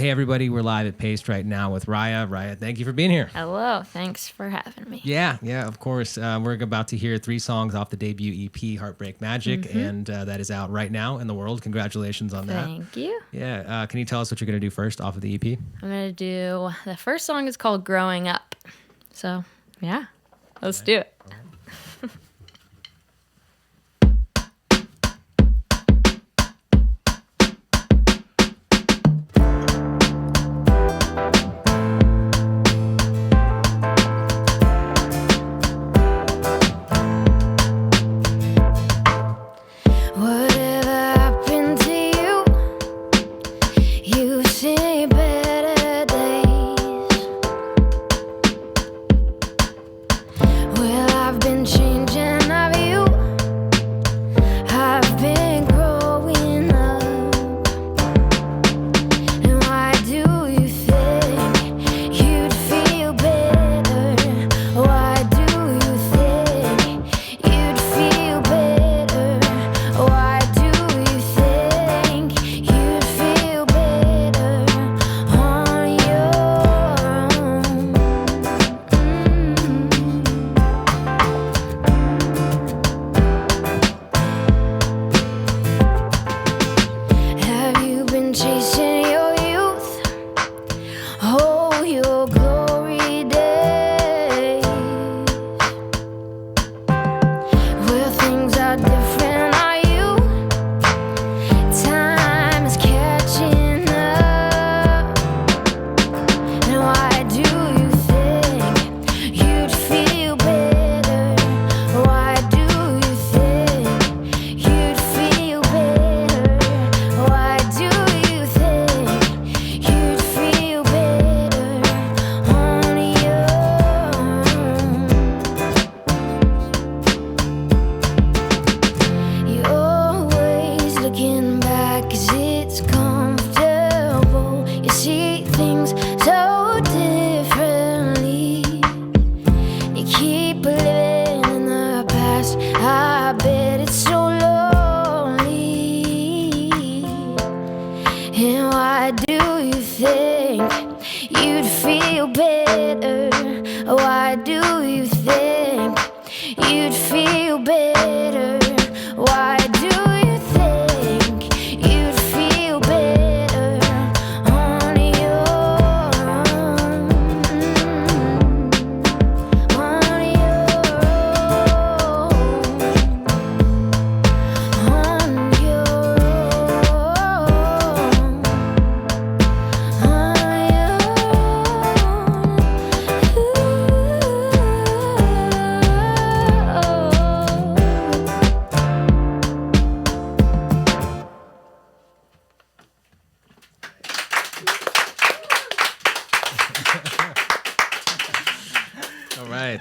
Hey, everybody, we're live at Paste right now with Riah. Riah, thank you for being here. Hello, thanks for having me. Yeah, of course. We're about to hear 3 songs off the debut EP, Heartbreak Magic, and that is out right now in the world. Congratulations on that. Thank you. Yeah, can you tell us what you're going to do first off of the EP? I'm going to do, the first song is called Growing Up. So, yeah, let's do it.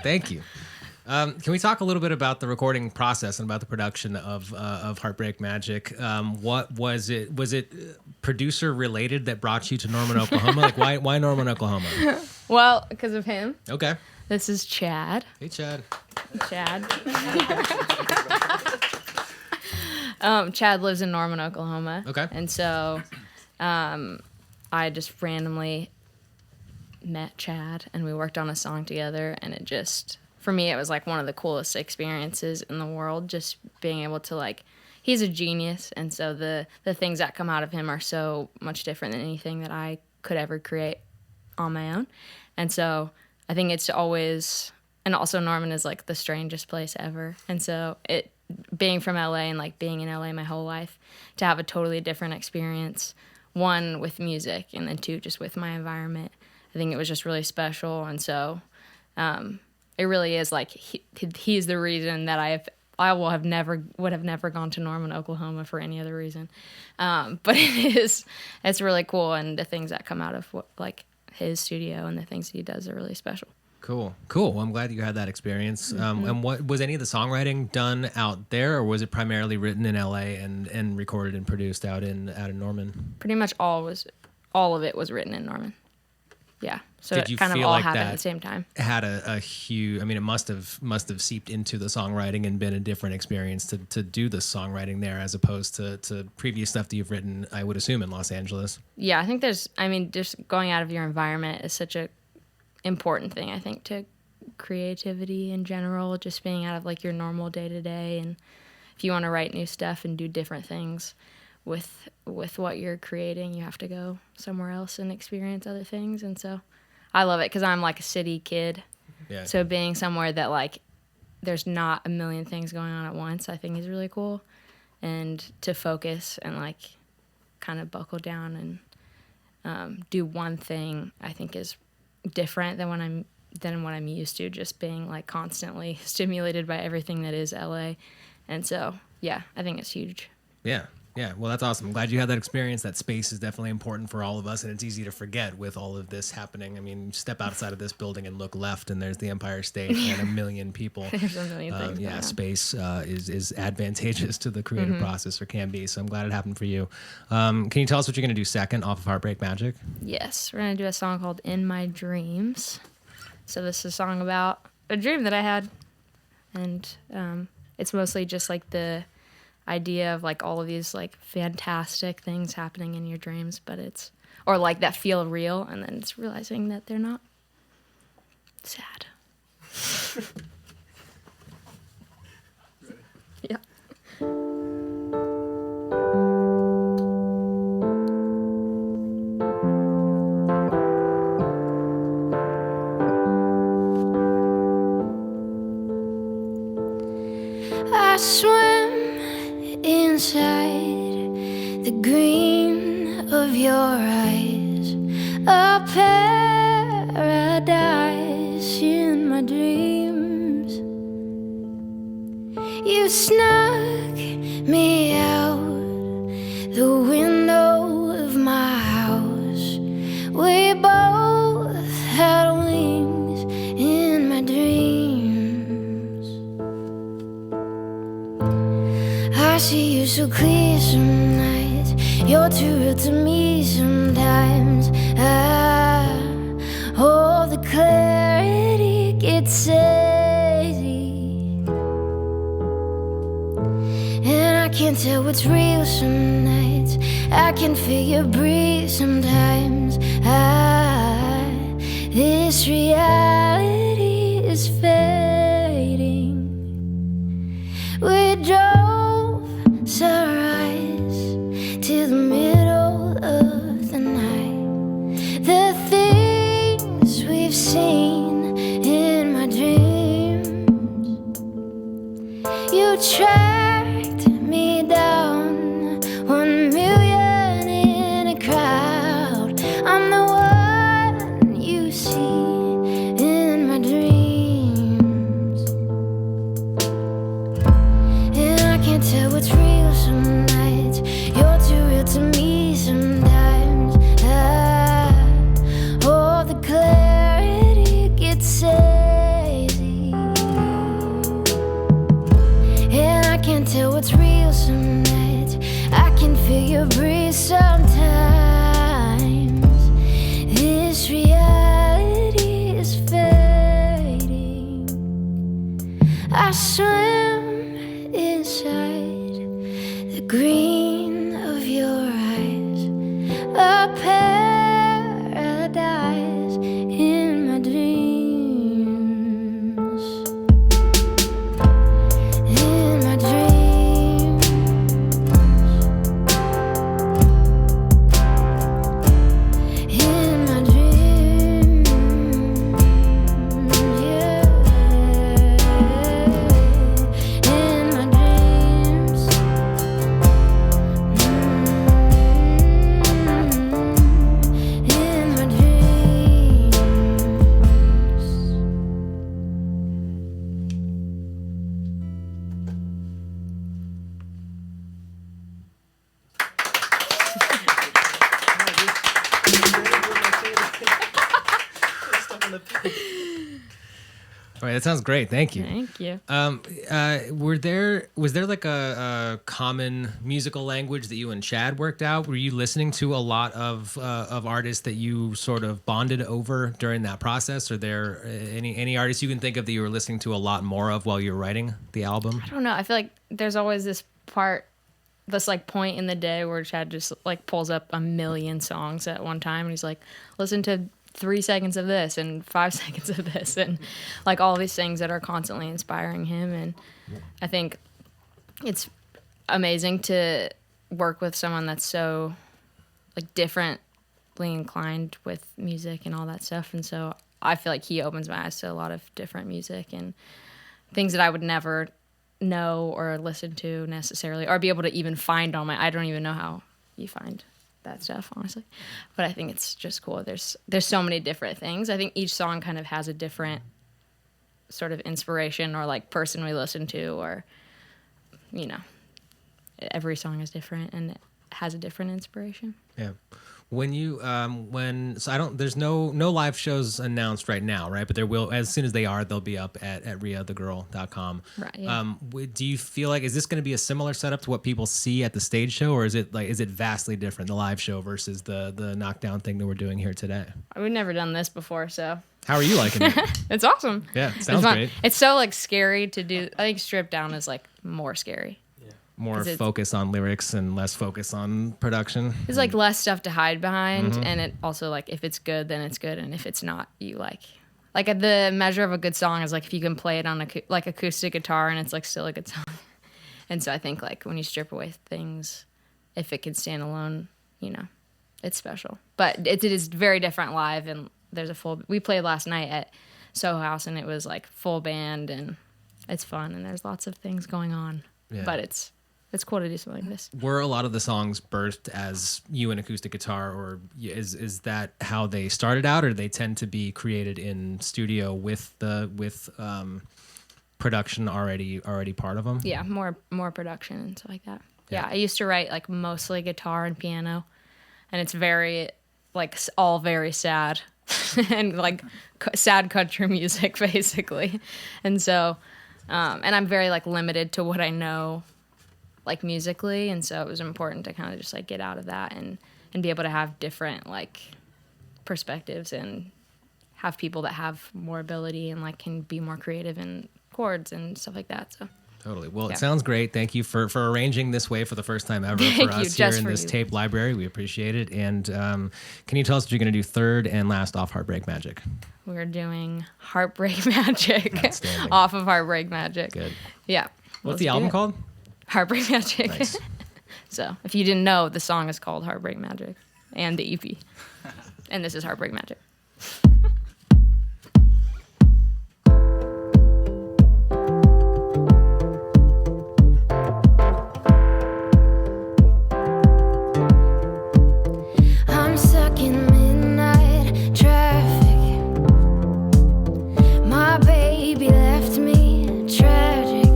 Thank you. Can we talk a little bit about the recording process and about the production of Heartbreak Magic? What was it? Was it producer related that brought you to Norman, Oklahoma? Like why Norman, Oklahoma? Well, because of him. Okay. This is Chad. Hey, Chad. Chad. Chad lives in Norman, Oklahoma. Okay. And so I just randomly met Chad and we worked on a song together, and it just, for me, it was like one of the coolest experiences in the world, just being able to, like, he's a genius, and so the things that come out of him are so much different than anything that I could ever create on my own. And so I think it's always, and also Norman is like the strangest place ever, and so it, being from LA and like being in LA my whole life, to have a totally different experience, one with music and then two just with my environment, I think it was just really special. And so it really is like he's the reason that I would have never gone to Norman, Oklahoma for any other reason. But it's really cool, and the things that come out of like his studio and the things he does are really special. Cool. Well, I'm glad you had that experience. And what was any of the songwriting done out there, or was it primarily written in LA and recorded and produced out in Norman? Pretty much all of it was written in Norman. Yeah. So Did it you kind of feel all like happened that at the same time. had a huge, I mean, it must have seeped into the songwriting and been a different experience to do the songwriting there as opposed to previous stuff that you've written, I would assume, in Los Angeles. Yeah, I think just going out of your environment is such a important thing, I think, to creativity in general, just being out of like your normal day to day. And if you want to write new stuff and do different things with what you're creating, you have to go somewhere else and experience other things. And so I love it because I'm like a city kid. Yeah. So being somewhere that like there's not a million things going on at once, I think is really cool. And to focus and like kind of buckle down and do one thing, I think is different than what I'm used to, just being like constantly stimulated by everything that is LA. And so, yeah, I think it's huge. Yeah. Yeah. Well, that's awesome. I'm glad you had that experience. That space is definitely important for all of us, and it's easy to forget with all of this happening. I mean, step outside of this building and look left, and there's the Empire State and a million people. There's a million things going on. Space is advantageous to the creative process, or can be. So I'm glad it happened for you. Can you tell us what you're going to do second off of Heartbreak Magic? Yes, we're going to do a song called In My Dreams. So this is a song about a dream that I had, and it's mostly just like the idea of like all of these like fantastic things happening in your dreams, but it's, or like that feel real, and then it's realizing that they're not. Sad. Yeah. I swim inside the green of your eyes, a paradise in my dreams. You snuck me out the window of my house. We both had wings in my dreams. I see you so clear some nights. You're too real to me sometimes. Oh, the clarity gets hazy, and I can't tell what's real some nights. I can feel your breathe sometimes. This reality is fading. We drove sunrise to the middle of the night. The things we've seen in my dreams. You tracked me down, 1 million in a crowd. I'm the one you see in my dreams, and I can't tell what's real some nights. You're too real to me sometimes. Oh, the clarity gets hazy, and I can't tell what's real some nights. I can feel your breathe sometimes. This reality is fading. I swim inside the green of your eyes, a paradise in my dreams. In my dreams. In my dreams. Yeah. In my dreams. In my dreams. All right, that sounds great. Thank you. Thank you. Was there like a common musical language that you and Chad worked out? Were you listening to a lot of artists that you sort of bonded over during that process? Are there any artists you can think of that you were listening to a lot more of while you were writing the album? I don't know. I feel like there's always this like point in the day where Chad just like pulls up a million songs at one time, and he's like, listen to 3 seconds of this and 5 seconds of this, and like all these things that are constantly inspiring him. And I think it's amazing to work with someone that's so like differently inclined with music and all that stuff. And so I feel like he opens my eyes to a lot of different music and things that I would never know or listen to necessarily, or be able to even find on I don't even know how you find that stuff, honestly. But I think it's just cool. There's so many different things. I think each song kind of has a different sort of inspiration or like person we listen to, or, you know, every song is different and it has a different inspiration. Yeah. When you there's no live shows announced right now, right? But there will, as soon as they are, they'll be up at riahthegirl.com. Right. Yeah. Do you feel like, is this going to be a similar setup to what people see at the stage show, or is it vastly different, the live show versus the knockdown thing that we're doing here today? We've never done this before, so. How are you liking it? It's awesome. Yeah, sounds great. It's so like scary to do. I think stripped down is like more scary. More focus on lyrics and less focus on production. There's like less stuff to hide behind, and it also like if it's good, then it's good, and if it's not, you like the measure of a good song is like if you can play it on like acoustic guitar and it's like still a good song. And so I think like when you strip away things, if it can stand alone, you know, it's special. But it is very different live, and there's we played last night at Soho House, and it was like full band, and it's fun, and there's lots of things going on. Yeah. But it's cool to do something like this. Were a lot of the songs birthed as you and acoustic guitar, or is that how they started out, or they tend to be created in studio with production already part of them? Yeah, more production and stuff like that. Yeah, I used to write like mostly guitar and piano, and it's very like all very sad and like sad country music basically. And so and I'm very like limited to what I know like musically, and so it was important to kind of just like get out of that and be able to have different like perspectives and have people that have more ability and like can be more creative in chords and stuff like that. So totally. Well, It sounds great. Thank you for arranging this way for the first time ever for us here in this tape library. We appreciate it. And can you tell us what you're going to do third and last off Heartbreak Magic? We're doing Heartbreak Magic off of Heartbreak Magic. Good. Yeah. What's the album called? Heartbreak Magic. Nice. So if you didn't know, the song is called Heartbreak Magic and the EP. And this is Heartbreak Magic. I'm stuck in midnight traffic. My baby left me tragic.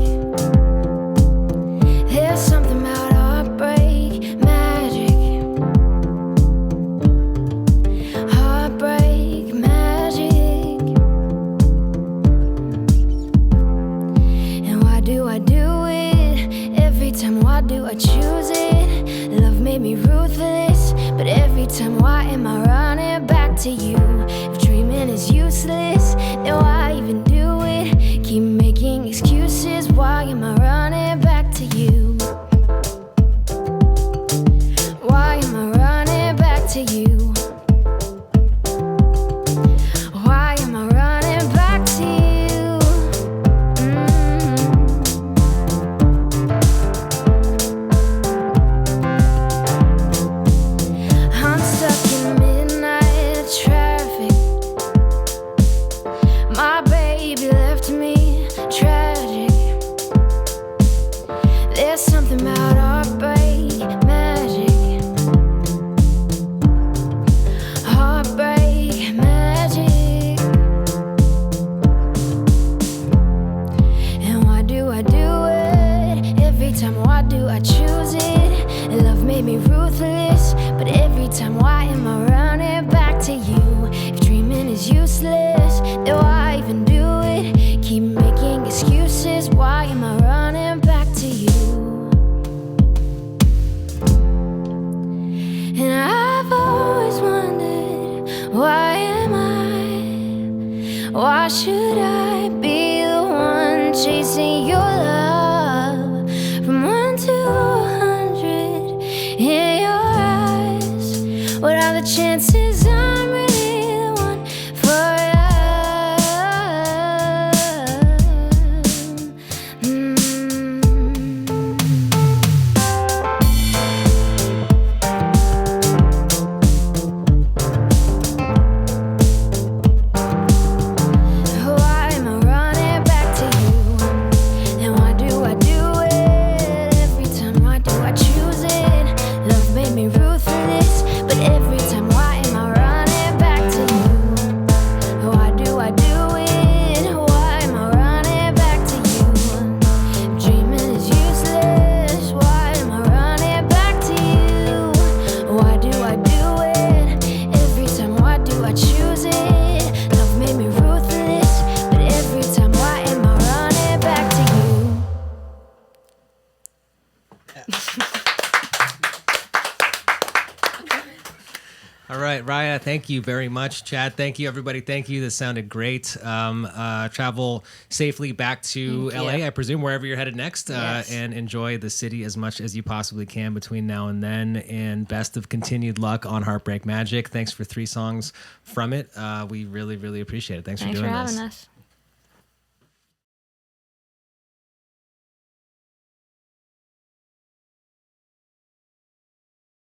There's something about heartbreak magic. Heartbreak magic. And why do I do it? Every time, why do I choose it? Love made me ruthless, but every time, why am I running back to you? If dreaming is useless, then why even do it? Keep making excuses, why am I running back to you? Why am I running back to you? Why am I running back to you? I'm stuck in midnight traffic. My baby left me tragic. There's something about heartbreak magic. Heartbreak magic. And why do I do it? Every time, why do I choose it? Love made me ruthless, but every time, why am I running back to you? If dreaming is useless, then why even do it? Why am I? Why should I be the one chasing your love from 1 to 100 in your eyes? What are the chances I'm really the one for you? Why am I running back to you? And why do I do it every time? Why do I choose it? Love made me ruthless, but every time, why am I running back to you? Why do I do it? Why am I running back to you? Dreaming is useless. Why am I running back to you? Why do I do it every time? Why do I choose it? Love made me ruthless, but every time, why am I running back to you? All right, Riah, thank you very much. Chad, thank you. Everybody, thank you. This sounded great. Travel safely back to Thank LA, you. I presume, wherever you're headed next, Yes. and enjoy the city as much as you possibly can between now and then. And best of continued luck on Heartbreak Magic. Thanks for 3 songs from it. We really, really appreciate it. Thanks Thanks for for doing having this. us.